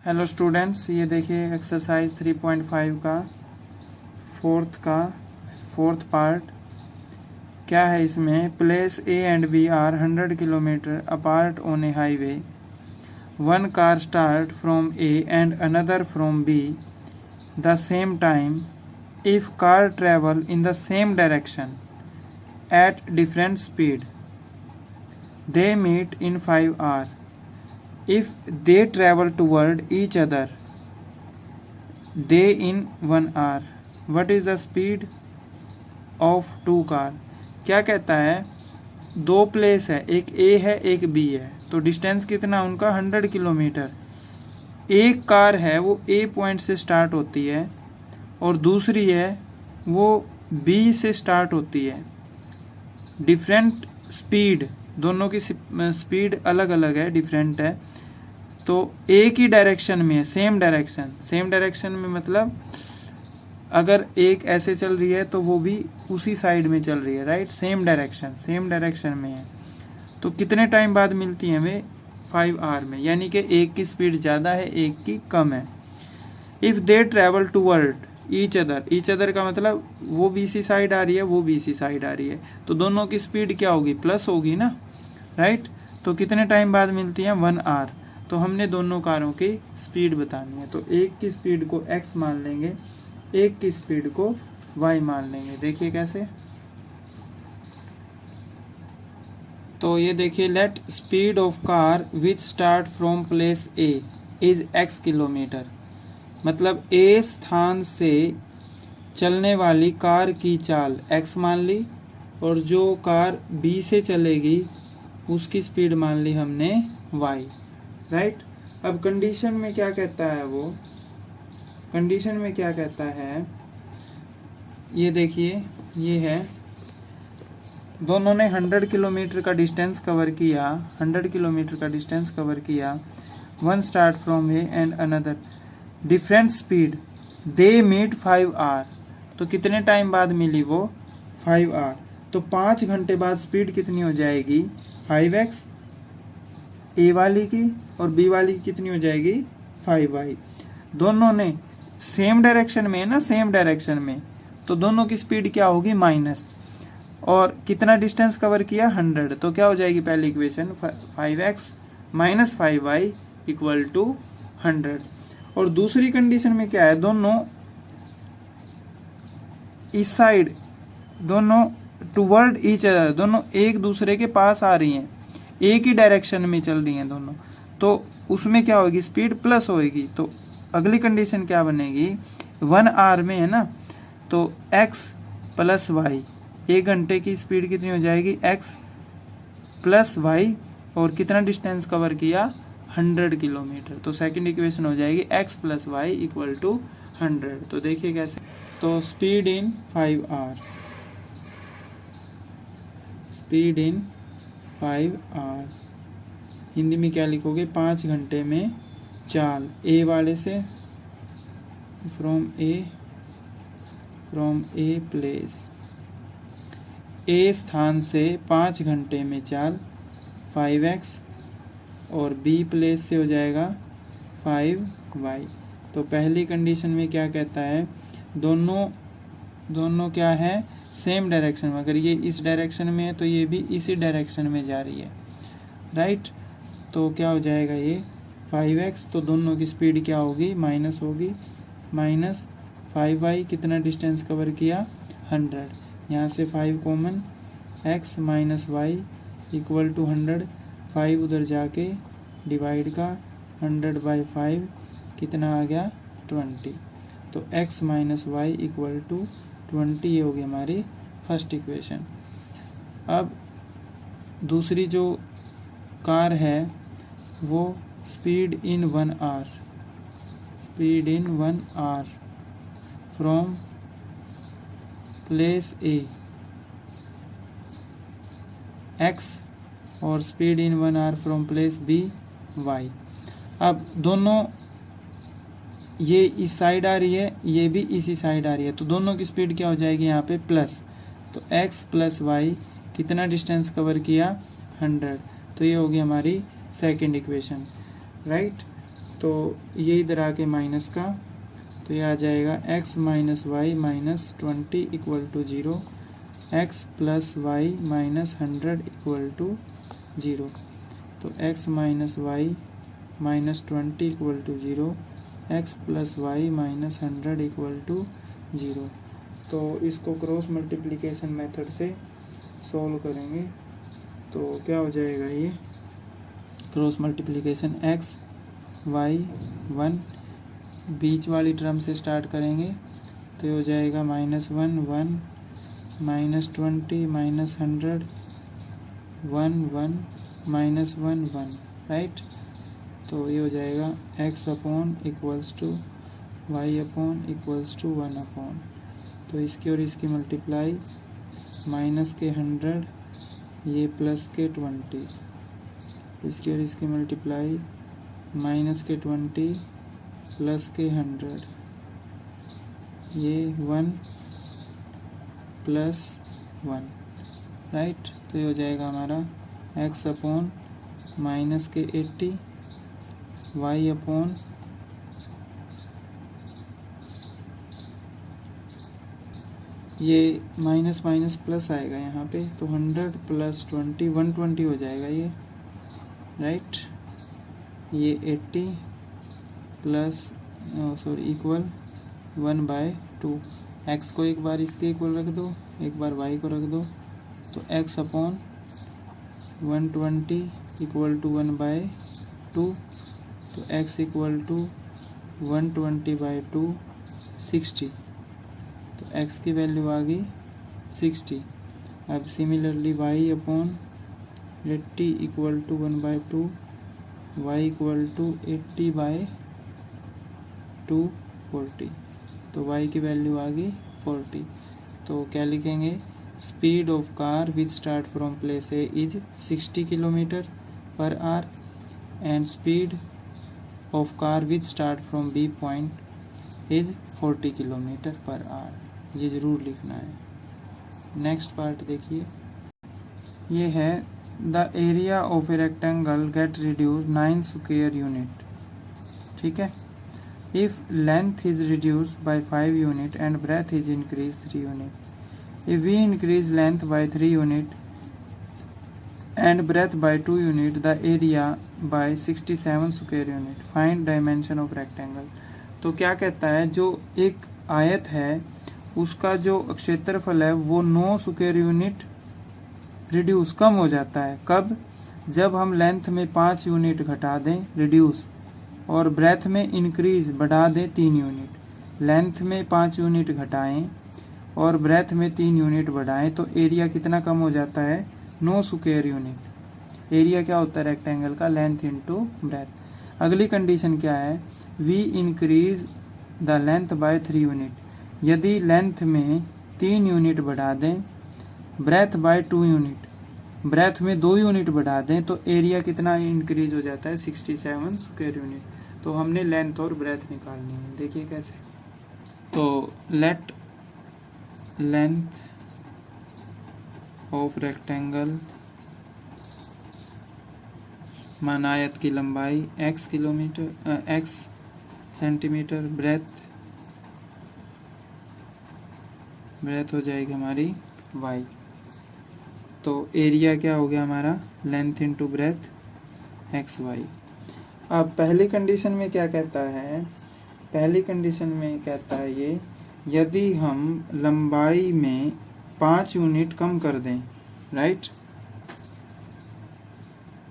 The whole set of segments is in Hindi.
हेलो स्टूडेंट्स, ये देखिए एक्सरसाइज 3.5 का फोर्थ पार्ट। क्या है इसमें? Place A and B are 100 kilometre apart on a highway. One car start from A and another from B the same time if car travel in the same direction at different speed they meet in 5 hours. If they travel toward each other, they in 1 hour. What is the speed of two car? क्या कहता है? दो प्लेस है, एक ए है एक बी है, तो डिस्टेंस कितना उनका 100 किलोमीटर। एक कार है वो ए पॉइंट से स्टार्ट होती है और दूसरी है वो बी से स्टार्ट होती है। डिफरेंट स्पीड, दोनों की स्पीड अलग अलग है, डिफरेंट है, तो एक ही डायरेक्शन में है, सेम डायरेक्शन में मतलब अगर एक ऐसे चल रही है तो वो भी उसी साइड में चल रही है, राइट। सेम डायरेक्शन में है, तो कितने टाइम बाद मिलती है हमें? 5 hours में, यानी कि एक की स्पीड ज़्यादा है एक की कम है। If they travel toward each other का मतलब वो भी इसी साइड आ रही है, वो भी इसी साइड आ रही है, तो दोनों की स्पीड क्या होगी? प्लस होगी ना, राइट। तो कितने टाइम बाद मिलती है? 1 hour। तो हमने दोनों कारों की स्पीड बतानी है, तो एक की स्पीड को x मान लेंगे, एक की स्पीड को y मान लेंगे। देखिए कैसे। तो ये देखिए, let speed of car which start from place A is x kilometre. मतलब ए स्थान से चलने वाली कार की चाल x मान ली, और जो कार b से चलेगी उसकी स्पीड मान ली हमने y, राइट। अब कंडीशन में क्या कहता है? वो कंडीशन में क्या कहता है, ये देखिए, ये है दोनों ने 100 किलोमीटर का डिस्टेंस कवर किया, 100 किलोमीटर का डिस्टेंस कवर किया। One start from A and another different speed they meet 5 hours। तो कितने टाइम बाद मिली वो? 5 hours। तो 5 घंटे बाद स्पीड कितनी हो जाएगी? 5x ए वाली की, और बी वाली की कितनी हो जाएगी? 5y। दोनों ने सेम डायरेक्शन में है ना, सेम डायरेक्शन में, तो दोनों की स्पीड क्या होगी? माइनस। और कितना डिस्टेंस कवर किया? 100। तो क्या हो जाएगी पहली equation? 5x minus 5y equal to 100। और दूसरी कंडीशन में क्या है? दोनों इस साइड, दोनों टुवर्ड ईच अदर, दोनों एक दूसरे के पास आ रही हैं, एक ही डायरेक्शन में चल रही हैं दोनों, तो उसमें क्या होगी? स्पीड प्लस होएगी। तो अगली कंडीशन क्या बनेगी? 1 hour में है ना, तो x प्लस वाई, एक घंटे की स्पीड कितनी हो जाएगी? x प्लस वाई, और कितना डिस्टेंस कवर किया? 100 किलोमीटर। तो सेकंड इक्वेशन हो जाएगी x plus y equal to 100। तो देखिए कैसे। तो speed in 5 hours, speed in 5 hours Hindi में क्या लिखोगे? 5 घंटे में चाल। ए वाले से फ्रॉम ए प्लेस, ए स्थान से 5 घंटे में चाल 5x, और बी प्लेस से हो जाएगा 5y। तो पहली कंडीशन में क्या कहता है? दोनों क्या है? सेम डायरेक्शन में। अगर ये इस डायरेक्शन में है तो ये भी इसी डायरेक्शन में जा रही है, राइट। तो क्या हो जाएगा ये? 5x, तो दोनों की स्पीड क्या होगी? माइनस होगी, माइनस 5y, कितना डिस्टेंस कवर किया? 100। यहाँ से 5 कॉमन, x minus y equal to 100। 5 उधर जाके डिवाइड का 100/5 कितना आ गया? 20। तो x minus y equal to 20, ये होगी हमारी फर्स्ट इक्वेशन। अब दूसरी जो कार है वो speed in 1 hour, speed in 1 hour from place A x, और speed in 1 hour from place B y। अब दोनों ये इस साइड आ रही है, ये भी इसी साइड आ रही है, तो दोनों की स्पीड क्या हो जाएगी यहाँ पे? प्लस। तो x प्लस वाई, कितना डिस्टेंस कवर किया? 100। तो ये होगी हमारी सेकंड इक्वेशन, राइट। तो ये इधर आके माइनस का, तो ये आ जाएगा x minus y minus 20 equal to 0, x plus y minus 100 equal to 0। तो x minus y minus 20 equal to 0, x plus y minus 100 equal to 0। तो इसको क्रॉस मल्टीप्लिकेशन मेथड से सॉल्व करेंगे तो क्या हो जाएगा, ये क्रॉस मल्टीप्लिकेशन x y 1 बीच वाली टर्म से स्टार्ट करेंगे तो ये हो जाएगा -1 1 माइनस 20 माइनस 100 1 1 माइनस 1 1, राइट। तो ये हो जाएगा x upon equals to y upon equals to 1 upon, तो इसकी और इसकी मल्टीप्लाई, माइनस के 100 ये प्लस के 20, इसकी और इसकी मल्टीप्लाई, माइनस के 20 प्लस के 100 ये 1 प्लस 1, राइट। तो ये हो जाएगा हमारा x अपॉन माइनस के 80 y अपॉन ये माइनस माइनस प्लस आएगा यहाँ पे, तो 100 प्लस 20 120 हो जाएगा ये, राइट। ये 80 प्लस इक्वल 1/2, x को एक बार इसके इक्वल रख दो, एक बार y को रख दो, तो x अपॉन 120 इक्वल टू 1/2, तो x इक्वल टू 120/2 60, तो x की वैल्यू आ गई 60। अब similarly y upon 80 equal to 1/2, y equal to 80/2 40, तो y की वैल्यू आ गई 40। तो क्या लिखेंगे, speed of car which start from place A is 60 km/h and speed of car which start from B point is 40 km/h। ये ज़रूर लिखना है। नेक्स्ट पार्ट देखिए, ये है the area of a rectangle get reduce 9 square unit, ठीक है। If length is reduce by 5 unit and breadth is increase 3 unit, if we increase length by 3 unit and breadth by 2 unit, the area by 67 square unit, find dimension of rectangle. तो क्या कहता है, जो एक आयत है उसका जो क्षेत्रफल है वो 9 स्क्वायर यूनिट रिड्यूस कम हो जाता है। कब, जब हम लेंथ में 5 यूनिट घटा दें रिड्यूस, और ब्रेथ में इंक्रीज बढ़ा दें 3 यूनिट। लेंथ में 5 यूनिट घटाएं और ब्रेथ में 3 यूनिट बढ़ाएं तो एरिया कितना कम हो जाता है, 9 स्क्वायर यूनिट। एरिया क्या होता है रेक्टेंगल का, लेंथ इंटू ब्रेथ। अगली कंडीशन क्या है, we increase the length by 3 unit, यदि लेंथ में 3 यूनिट बढ़ा दें, ब्रेथ बाय 2 यूनिट, ब्रेथ में 2 यूनिट बढ़ा दें तो एरिया कितना इंक्रीज हो जाता है, 67 स्क्वायर यूनिट। तो हमने लेंथ और ब्रेथ निकालनी है, देखिए कैसे। तो लेट लेंथ ऑफ रेक्टेंगल, मान आयत की लंबाई x सेंटीमीटर, ब्रेथ हो जाएगी हमारी y। तो एरिया क्या हो गया हमारा, लेंथ इंटू ब्रेथ xy। अब पहली कंडीशन में क्या कहता है, पहली कंडीशन में कहता है ये, यदि हम लंबाई में 5 यूनिट कम कर दें, राइट।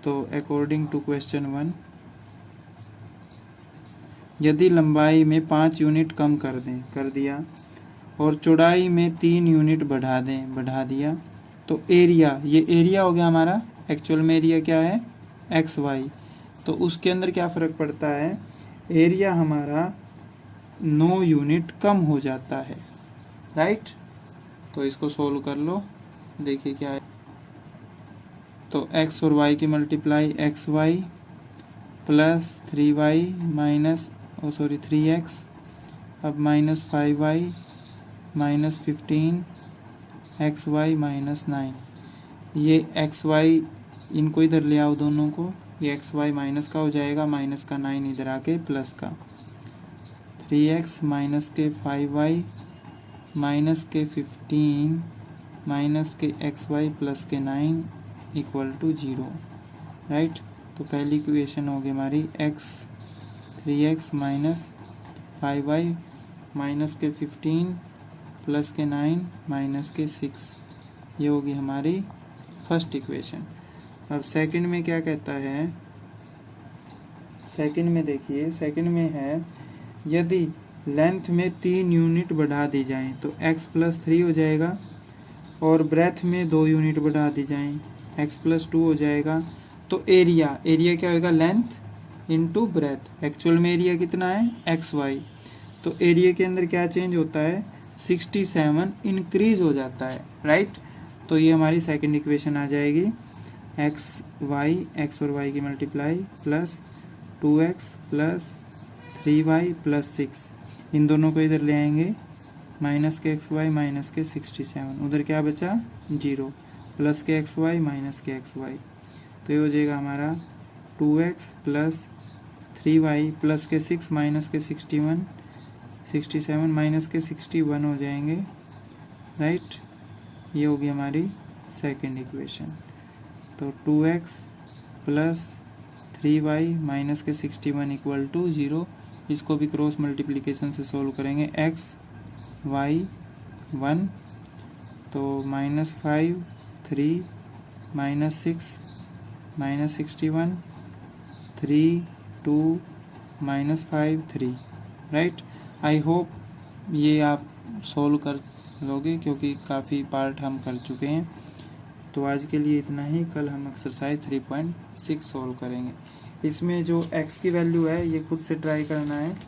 तो अकॉर्डिंग टू क्वेश्चन 1, यदि लंबाई में 5 यूनिट कम कर दें, कर दिया, और चौड़ाई में 3 यूनिट बढ़ा दें, बढ़ा दिया, तो एरिया, ये एरिया हो गया हमारा। एक्चुअल में एरिया क्या है, xy। तो उसके अंदर क्या फ़र्क पड़ता है, एरिया हमारा 9 यूनिट कम हो जाता है, राइट। तो इसको सोल्व कर लो, देखिए क्या है। तो x और y की multiply xy plus 3y minus 3x, अब minus 5y minus 15 xy minus 9। ये xy इनको इधर ले आओ दोनों को, ये एक्स वाई माइनस का हो जाएगा, माइनस का 9 इधर आके प्लस का 3x माइनस के 5y माइनस के 15 माइनस के xy प्लस के 9 इक्वल टू 0, राइट। तो पहली इक्वेशन होगी हमारी 3x माइनस 5y माइनस के 15 प्लस के 9 माइनस के 6, ये होगी हमारी फर्स्ट इक्वेशन। अब सेकंड में क्या कहता है, सेकंड में देखिए, सेकंड में है यदि लेंथ में 3 यूनिट बढ़ा दी जाएं तो x प्लस 3 हो जाएगा, और ब्रेथ में 2 यूनिट बढ़ा दी जाएं x प्लस 2 हो जाएगा। तो एरिया क्या होगा, लेंथ इंटू ब्रेथ। एक्चुअल में एरिया कितना है, एक्स वाई। तो एरिया के अंदर क्या चेंज होता है, 67 इंक्रीज हो जाता है, राइट। तो ये हमारी सेकंड इक्वेशन आ जाएगी, एक्स और वाई की multiply plus 2x plus 3y plus 6, इन दोनों को इधर ले आएंगे, माइनस के xy माइनस के 67, उधर क्या बचा 0, प्लस के xy माइनस के xy। तो ये हो जाएगा हमारा 2x प्लस 3y प्लस के 6 माइनस के 67 माइनस के 61 हो जाएंगे, राइट। ये होगी हमारी सेकंड इक्वेशन। तो 2x प्लस 3y माइनस के 61 इक्वल टू 0, इसको भी क्रॉस मल्टीप्लिकेशन से सोल्व करेंगे, x y 1, तो -5 3 -6 -61 3 2 -5 3, राइट। आई होप ये आप सोल्व कर लोगे, क्योंकि काफ़ी पार्ट हम कर चुके हैं। तो आज के लिए इतना ही, कल हम एक्सरसाइज 3.6 सोल्व करेंगे। इसमें जो x की वैल्यू है ये खुद से ट्राई करना है।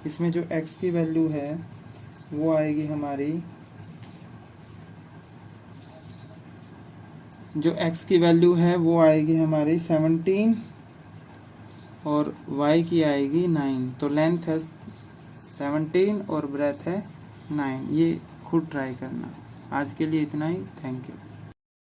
इसमें जो x की वैल्यू है वो आएगी हमारी, जो x की वैल्यू है वो आएगी हमारी 17 और y की आएगी 9। तो लेंथ है 17 और ब्रेथ है 9, ये खुद ट्राई करना। आज के लिए इतना ही, थैंक यू।